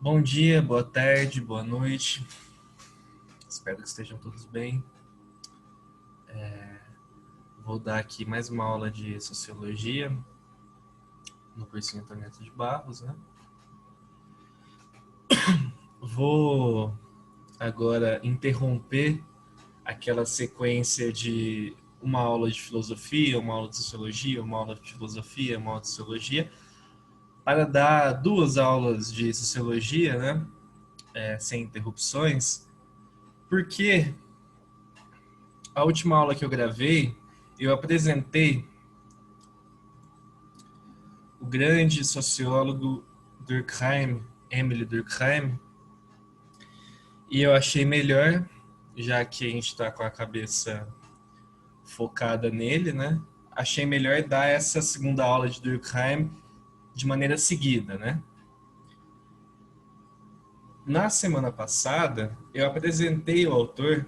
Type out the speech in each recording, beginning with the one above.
Bom dia, boa tarde, boa noite. Espero que estejam todos bem. Vou dar aqui mais uma aula de Sociologia no cursinho Antônio de Barros, né? Vou agora interromper aquela sequência de uma aula de filosofia, uma aula de sociologia, uma aula de filosofia, uma aula de sociologia, para dar duas aulas de sociologia, né? Sem interrupções, porque a última aula que eu gravei, eu apresentei o grande sociólogo Durkheim, Emile Durkheim, e eu achei melhor, já que a gente está com a cabeça focada nele, né? Achei melhor dar essa segunda aula de Durkheim de maneira seguida, né? Na semana passada, eu apresentei o autor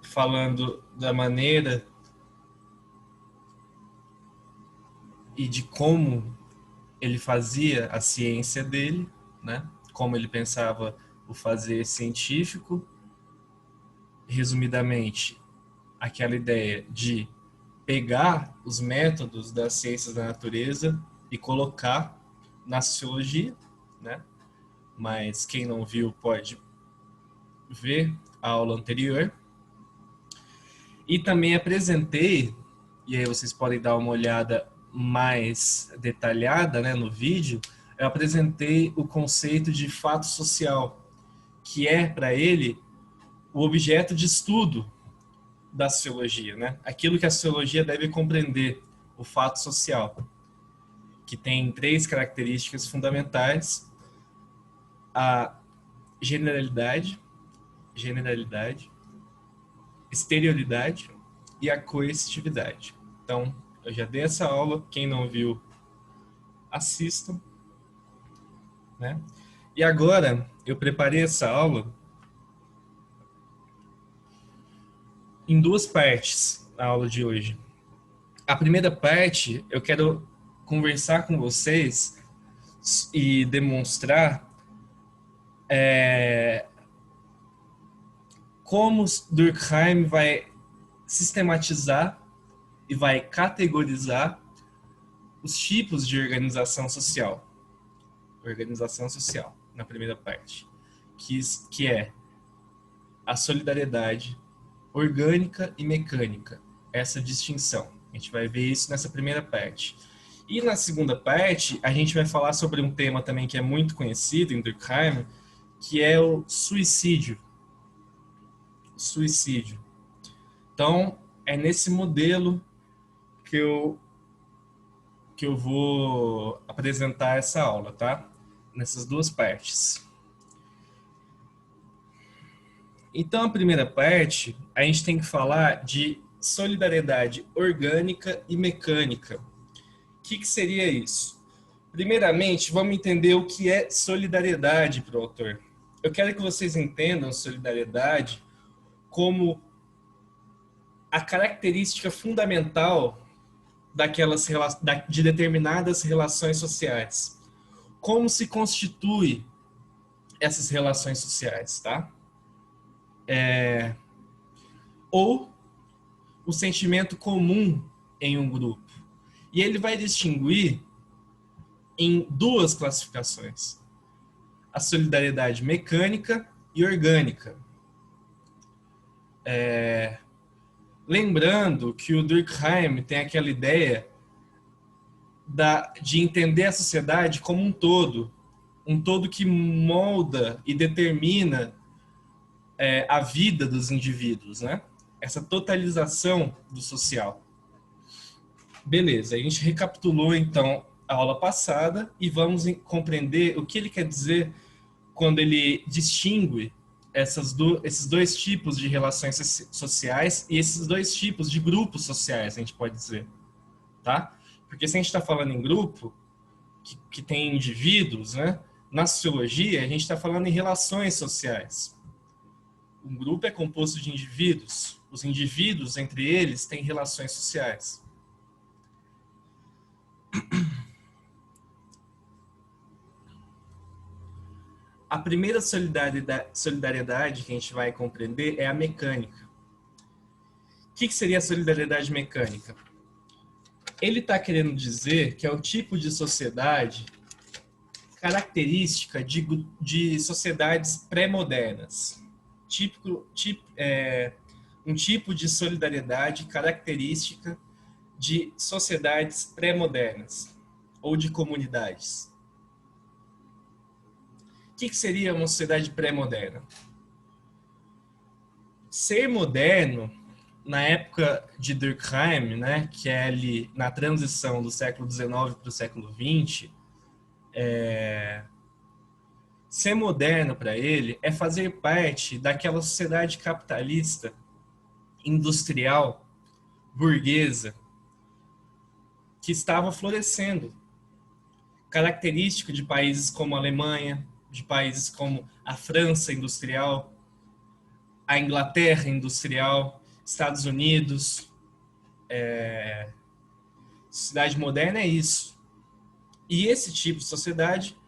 falando da maneira e de como ele fazia a ciência dele, né? Como ele pensava o fazer científico, resumidamente, aquela ideia de pegar os métodos das ciências da natureza e colocar na sociologia, né? Mas quem não viu pode ver a aula anterior. E também apresentei, e aí vocês podem dar uma olhada mais detalhada, né, no vídeo, eu apresentei o conceito de fato social, que é, para ele, o objeto de estudo da sociologia, né? Aquilo que a sociologia deve compreender, o fato social, que tem três características fundamentais: a generalidade, exterioridade e a coercitividade. Então, eu já dei essa aula, quem não viu, assistam, né? E agora eu preparei essa aula em duas partes, a aula de hoje. A primeira parte, eu quero conversar com vocês e demonstrar como Durkheim vai sistematizar e vai categorizar os tipos de organização social. Organização social, na primeira parte, que é a solidariedade orgânica e mecânica, essa distinção. A gente vai ver isso nessa primeira parte. E na segunda parte, a gente vai falar sobre um tema também que é muito conhecido em Durkheim, que é o suicídio. Suicídio. Então, é nesse modelo que eu vou apresentar essa aula, tá? Nessas duas partes. Então, a primeira parte, a gente tem que falar de solidariedade orgânica e mecânica. O que seria isso? Primeiramente, vamos entender o que é solidariedade para o autor. Eu quero que vocês entendam solidariedade como a característica fundamental de determinadas relações sociais. Como se constitui essas relações sociais, tá? Ou o sentimento comum em um grupo. E ele vai distinguir em duas classificações: a solidariedade mecânica e orgânica. Lembrando que o Durkheim tem aquela ideia de entender a sociedade como um todo que molda e determina a vida dos indivíduos, né? Essa totalização do social. Beleza, a gente recapitulou então a aula passada e vamos compreender o que ele quer dizer quando ele distingue esses dois tipos de relações sociais e esses dois tipos de grupos sociais, a gente pode dizer, tá? Porque se a gente está falando em grupo, que tem indivíduos, né? Na sociologia, a gente está falando em relações sociais. Um grupo é composto de indivíduos. Os indivíduos, entre eles, têm relações sociais. a primeira solidariedade que a gente vai compreender é a mecânica. O que seria a solidariedade mecânica? Ele está querendo dizer que é o tipo de sociedade característica de sociedades pré-modernas. Um tipo de solidariedade característica de sociedades pré-modernas ou de comunidades. O que seria uma sociedade pré-moderna? Ser moderno, na época de Durkheim, né, que é ali na transição do século XIX para o século XX, ser moderno para ele é fazer parte daquela sociedade capitalista, industrial, burguesa, que estava florescendo, característico de países como a Alemanha, de países como a França industrial, a Inglaterra industrial, Estados Unidos. Sociedade moderna é isso. E esse tipo de sociedade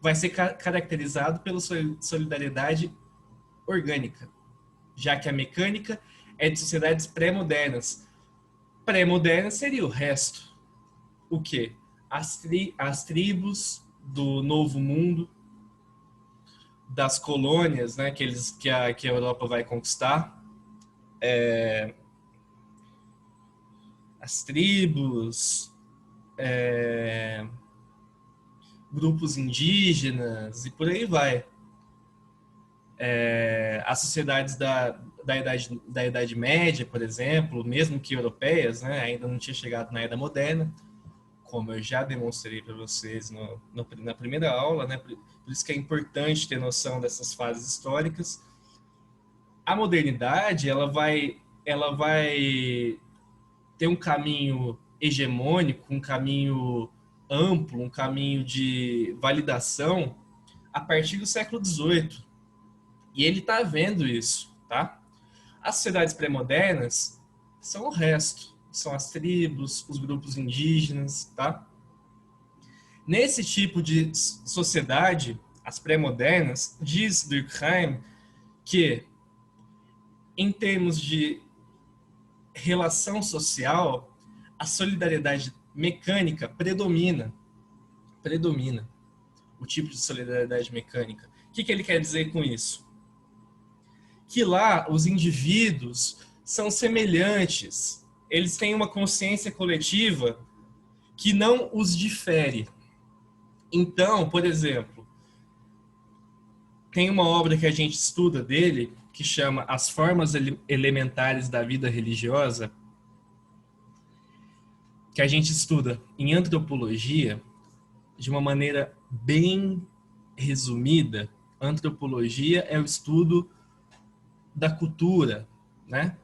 vai ser caracterizado pela solidariedade orgânica, já que a mecânica é de sociedades pré-modernas. Pré-moderna seria o resto. O quê? As tribos do Novo Mundo, das colônias, né, que a Europa vai conquistar, as tribos, grupos indígenas e por aí vai. As sociedades da Idade Média, por exemplo, mesmo que europeias, né, ainda não tinha chegado na Era Moderna, como eu já demonstrei para vocês na primeira aula, né, por isso que é importante ter noção dessas fases históricas. A modernidade, ela vai ter um caminho hegemônico, um caminho amplo, um caminho de validação a partir do século XVIII. E ele está vendo isso, tá? As sociedades pré-modernas são o resto, são as tribos, os grupos indígenas, tá? Nesse tipo de sociedade, as pré-modernas, diz Durkheim que, em termos de relação social, a solidariedade mecânica predomina o tipo de solidariedade mecânica. O que ele quer dizer com isso? Que lá os indivíduos são semelhantes, eles têm uma consciência coletiva que não os difere. Então, por exemplo, tem uma obra que a gente estuda dele que chama As Formas Elementares da Vida Religiosa, que a gente estuda em antropologia de uma maneira bem resumida. Antropologia é o estudo da cultura, né?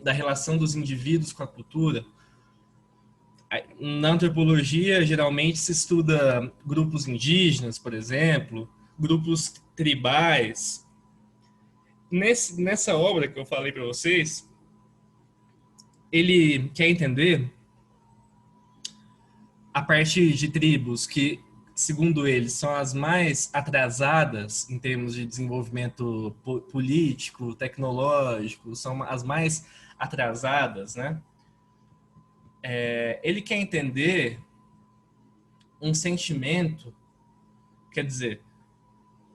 Da relação dos indivíduos com a cultura. Na antropologia, geralmente se estuda grupos indígenas, por exemplo, grupos tribais. Nessa obra que eu falei para vocês, ele quer entender a partir de tribos que, segundo ele, são as mais atrasadas em termos de desenvolvimento político, tecnológico, são as mais atrasadas, né? Ele quer entender um sentimento, quer dizer,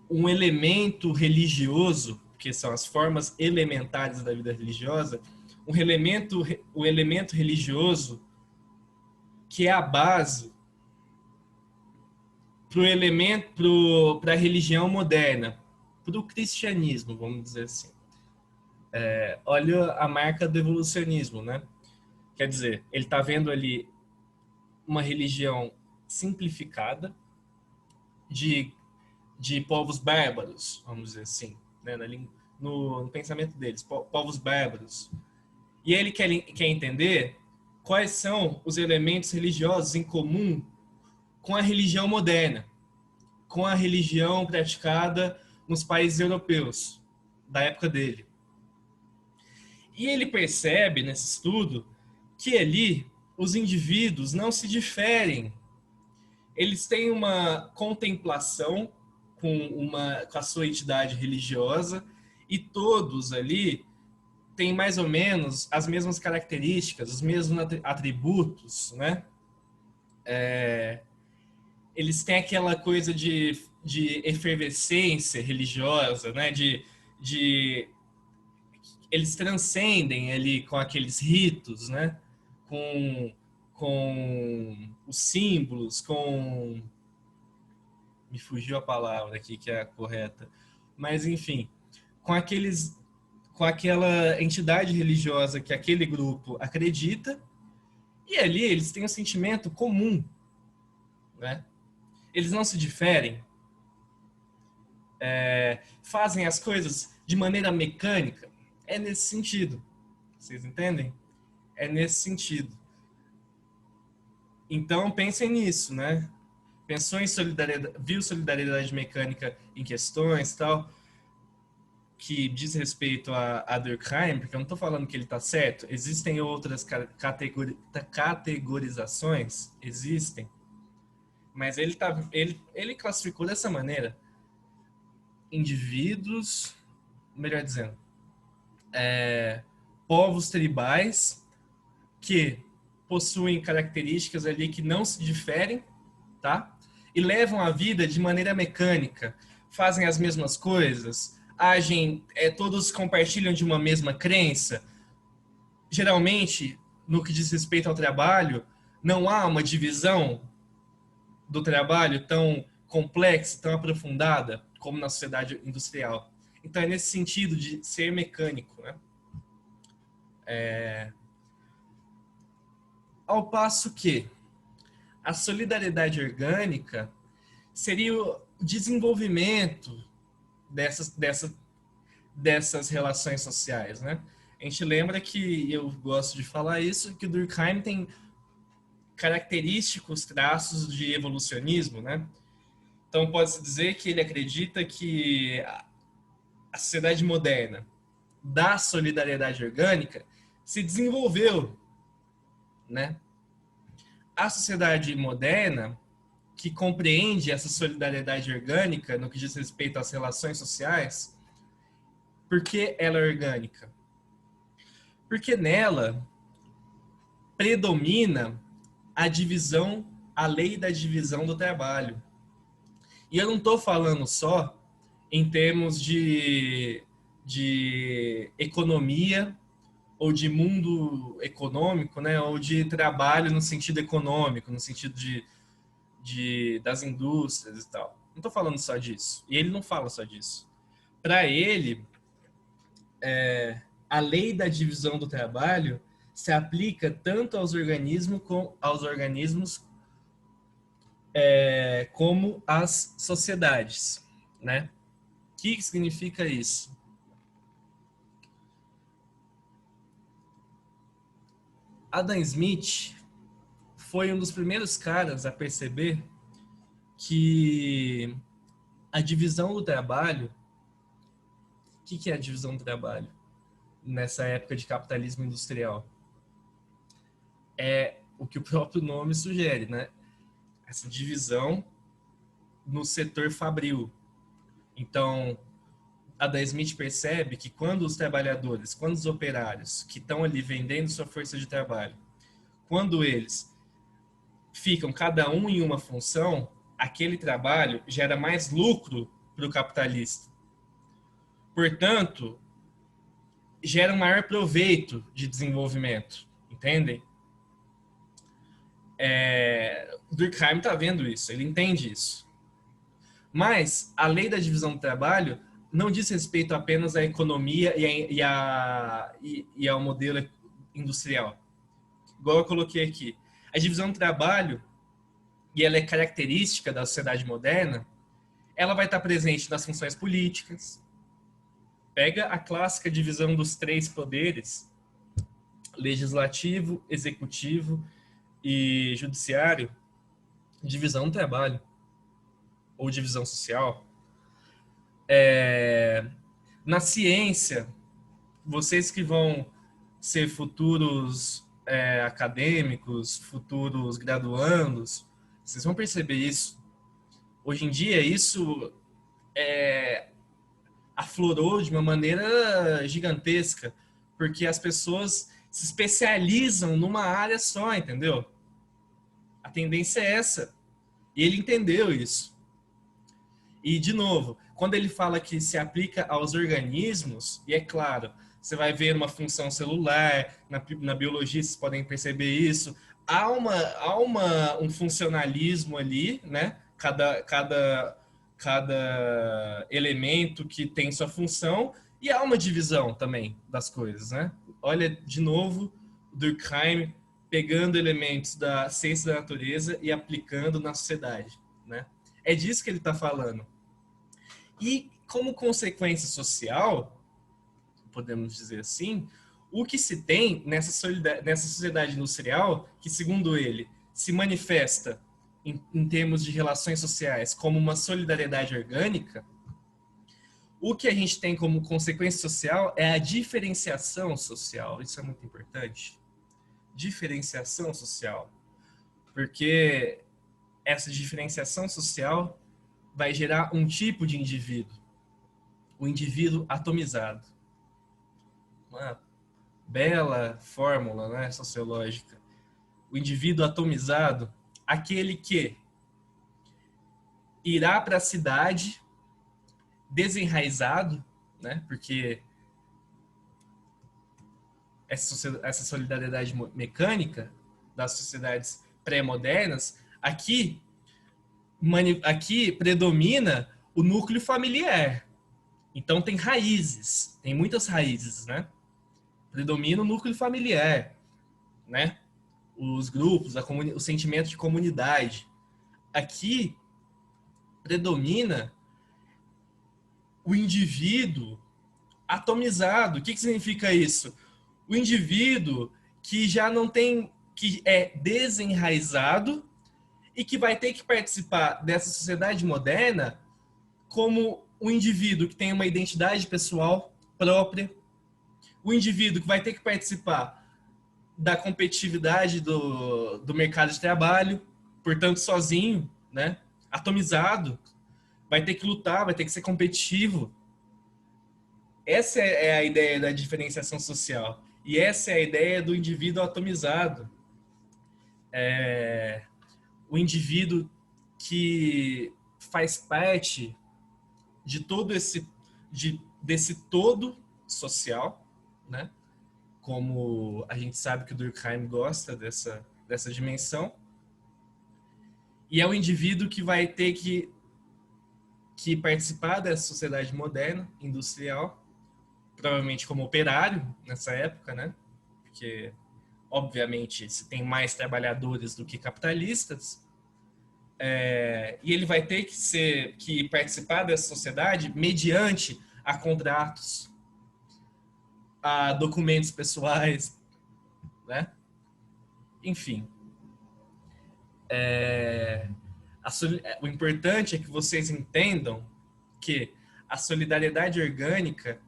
um elemento religioso, que são as formas elementares da vida religiosa, o elemento religioso que é a base para a religião moderna, para o cristianismo, vamos dizer assim. Olha a marca do evolucionismo, né? Quer dizer, ele está vendo ali uma religião simplificada de povos bárbaros, vamos dizer assim, né? No pensamento deles, povos bárbaros. E ele quer entender quais são os elementos religiosos em comum com a religião moderna, com a religião praticada nos países europeus da época dele. E ele percebe nesse estudo que ali os indivíduos não se diferem. Eles têm uma contemplação com a sua entidade religiosa, e todos ali têm mais ou menos as mesmas características, os mesmos atributos, né? Eles têm aquela coisa de efervescência religiosa, né? De eles transcendem ali com aqueles ritos, né? Com, com os símbolos, com... Me fugiu a palavra aqui que é a correta. Mas, enfim, com aqueles, com aquela entidade religiosa que aquele grupo acredita, e ali eles têm um sentimento comum, né? Eles não se diferem, fazem as coisas de maneira mecânica. É nesse sentido. Vocês entendem? É nesse sentido. Então, pensem nisso, né? Pensou em solidariedade, viu solidariedade mecânica em questões e tal, que diz respeito a Durkheim, porque eu não estou falando que ele está certo, existem outras categorizações, existem, mas ele classificou dessa maneira indivíduos, melhor dizendo, povos tribais que possuem características ali que não se diferem, tá? E levam a vida de maneira mecânica, fazem as mesmas coisas, agem, todos compartilham de uma mesma crença. Geralmente, no que diz respeito ao trabalho, não há uma divisão do trabalho tão complexa, tão aprofundada como na sociedade industrial. Então é nesse sentido de ser mecânico, né? Ao passo que a solidariedade orgânica seria o desenvolvimento dessas relações sociais, né? A gente lembra que, eu gosto de falar isso, que o Durkheim tem característicos traços de evolucionismo, né? Então pode-se dizer que ele acredita que a sociedade moderna da solidariedade orgânica se desenvolveu, né? A sociedade moderna que compreende essa solidariedade orgânica no que diz respeito às relações sociais, por que ela é orgânica? Porque nela predomina a divisão, a lei da divisão do trabalho. E eu não estou falando só em termos de economia ou de mundo econômico, né? Ou de trabalho no sentido econômico, no sentido das indústrias e tal. Não estou falando só disso. E ele não fala só disso. Para ele, a lei da divisão do trabalho se aplica tanto aos organismos como às sociedades, né? O que significa isso? Adam Smith foi um dos primeiros caras a perceber que a divisão do trabalho... O que é a divisão do trabalho nessa época de capitalismo industrial? É o que o próprio nome sugere, né? Essa divisão no setor fabril. Então, Adam Smith percebe que quando os trabalhadores, quando os operários que estão ali vendendo sua força de trabalho, quando eles ficam cada um em uma função, aquele trabalho gera mais lucro para o capitalista. Portanto, gera um maior proveito de desenvolvimento, entendem? Durkheim está vendo isso, ele entende isso. Mas a lei da divisão do trabalho não diz respeito apenas à economia e ao modelo industrial. Igual eu coloquei aqui, a divisão do trabalho, e ela é característica da sociedade moderna, ela vai estar presente nas funções políticas. Pega a clássica divisão dos três poderes, legislativo, executivo e judiciário, divisão do trabalho, ou divisão social. Na ciência, vocês que vão ser futuros acadêmicos, futuros graduandos, vocês vão perceber isso. Hoje em dia, isso aflorou de uma maneira gigantesca, porque as pessoas se especializam numa área só, entendeu? A tendência é essa. E ele entendeu isso. E, de novo, quando ele fala que se aplica aos organismos, e é claro, você vai ver uma função celular, na biologia vocês podem perceber isso, um funcionalismo ali, né? Cada elemento que tem sua função, e há uma divisão também das coisas, né? Olha, de novo, Durkheim pegando elementos da ciência da natureza e aplicando na sociedade, né? É disso que ele está falando. E como consequência social, podemos dizer assim, o que se tem nessa sociedade industrial, que segundo ele se manifesta em termos de relações sociais como uma solidariedade orgânica, o que a gente tem como consequência social é a diferenciação social. Isso é muito importante. Diferenciação social. Porque essa diferenciação social vai gerar um tipo de indivíduo. O indivíduo atomizado. Uma bela fórmula, né, sociológica. O indivíduo atomizado, aquele que irá para a cidade desenraizado, né, porque essa solidariedade mecânica das sociedades pré-modernas, aqui predomina o núcleo familiar. Então tem raízes, tem muitas raízes, né? Predomina o núcleo familiar, né? Os grupos, o sentimento de comunidade. Aqui predomina o indivíduo atomizado. O que significa isso? O indivíduo que já não tem, que é desenraizado e que vai ter que participar dessa sociedade moderna como um indivíduo que tem uma identidade pessoal própria, o indivíduo que vai ter que participar da competitividade do mercado de trabalho, portanto sozinho, né? Atomizado, vai ter que lutar, vai ter que ser competitivo. Essa é a ideia da diferenciação social. E essa é a ideia do indivíduo atomizado. O indivíduo que faz parte de todo desse todo social, né? Como a gente sabe que o Durkheim gosta dessa dimensão. E é o indivíduo que vai ter que participar dessa sociedade moderna, industrial, provavelmente como operário nessa época, né? Porque, obviamente, se tem mais trabalhadores do que capitalistas, e ele vai ter que participar dessa sociedade mediante a contratos, a documentos pessoais, né? Enfim. O importante é que vocês entendam que a solidariedade orgânica,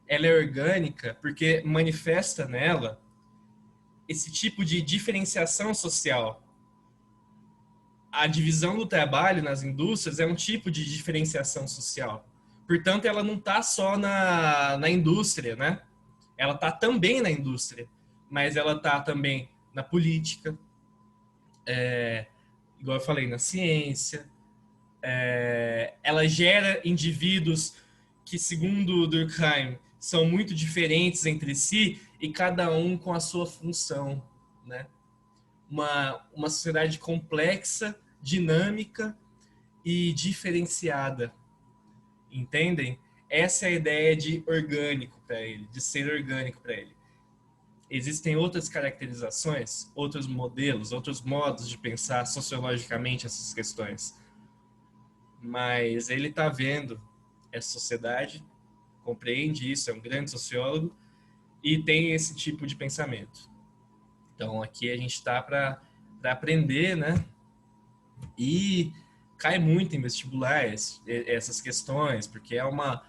ela é orgânica porque manifesta nela esse tipo de diferenciação social. A divisão do trabalho nas indústrias é um tipo de diferenciação social. Portanto, ela não está só na indústria, né? Ela está também na indústria, mas ela está também na política, igual eu falei, na ciência. Ela gera indivíduos que, segundo Durkheim, são muito diferentes entre si e cada um com a sua função, né? Uma sociedade complexa, dinâmica e diferenciada. Entendem? Essa é a ideia de orgânico para ele, de ser orgânico para ele. Existem outras caracterizações, outros modelos, outros modos de pensar sociologicamente essas questões. Mas ele está vendo essa sociedade, compreende isso, é um grande sociólogo e tem esse tipo de pensamento. Então aqui a gente está para aprender, né? E cai muito em vestibulares essas questões, porque é uma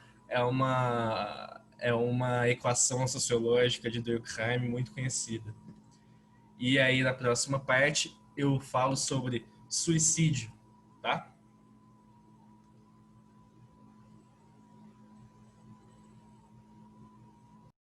equação sociológica de Durkheim muito conhecida. E aí na próxima parte eu falo sobre suicídio, tá?